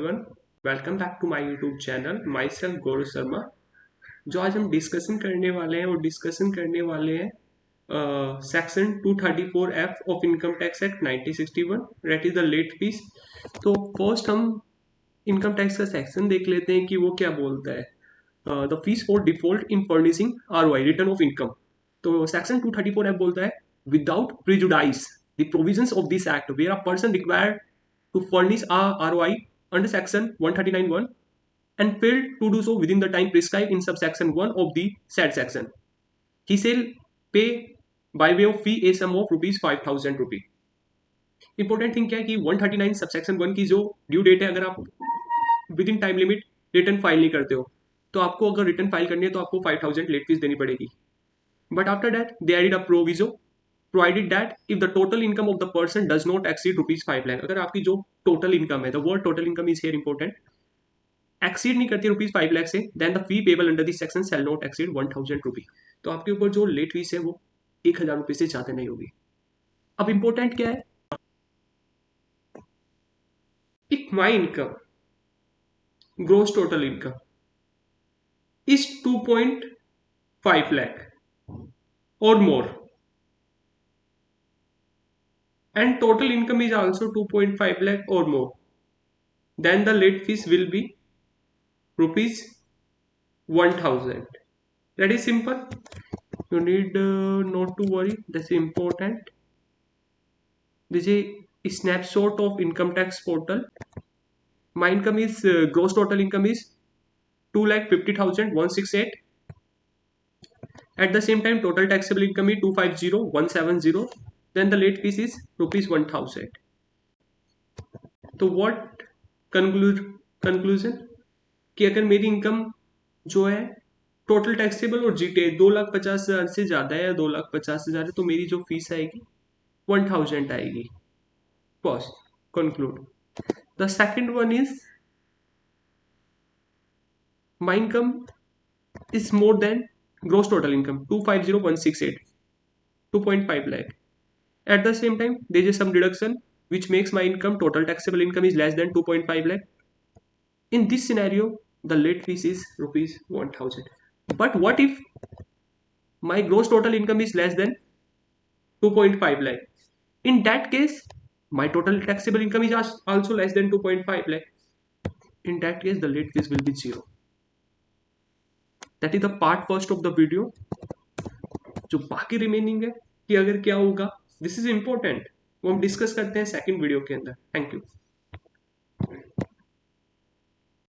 Everyone, welcome back to my YouTube channel myself Gaurav Sharma. जो आज हम डिस्कशन करने वाले हैं वो डिस्कशन करने वाले हैं section 234 F of income tax act 1961 that is the late fees. तो फर्स्ट हम इनकम टैक्स का सेक्शन देख लेते हैं कि वो क्या बोलता है। The fees for default in furnishing ROI return of income. तो सेक्शन 234 एफ बोलता है without prejudice the provisions of this act where a person required to furnish a ROI under section 139(1) and failed to do so within the time prescribed in subsection 1 of the said section, he shall pay by way of fee a sum of rupees 5,000 rupee. Important thing क्या है कि 139 subsection 1 की जो due date है, अगर आप with in time limit return file नहीं करते हो तो आपको अगर रिटर्न फाइल करनी है तो आपको 5,000 लेट फीस देनी पड़ेगी. But after that they added a proviso provided that if the total income of the person does not exceed rupees 5 lakh. अगर आपकी जो टोटल इनकम है, the word total income is here important, exceed नहीं करती rupees 5 lakh से, then the fee payable under this section shall not exceed 1,000 rupee. तो आपके ऊपर जो लेट फीस है वो 1,000 रुपये से ज्यादा नहीं होगी. अब इंपॉर्टेंट क्या है, if my income gross total income is 2.5 lakh or more and total income is also 2.5 lakh or more, then the late fees will be rupees 1,000. That is simple. You need not to worry. That's important. This is a snapshot of income tax portal. My income is gross total income is 2,50,168. At the same time, total taxable income is 250,170. Then the late fees is rupees 1,000. तो what conclusion कि अगर मेरी income जो है total taxable और GTA 2,50,000 से ज्यादा है या 2,50,000 है तो मेरी जो फीस आएगी 1,000 आएगी. Pause conclude. The second one is my income is more than gross total income 250,168, 2.5 lakh. At the same time, there is some deduction which makes my income, total taxable income is less than 2.5 lakh. In this scenario, the late fees is rupees 1,000. But what if my gross total income is less than 2.5 lakh? In that case, my total taxable income is also less than 2.5 lakh. In that case, the late fees will be 0. That is the part first of the video. जो बाकी remaining है कि अगर क्या होगा, this is important, वो हम discuss करते हैं सेकंड वीडियो के अंदर. Thank you.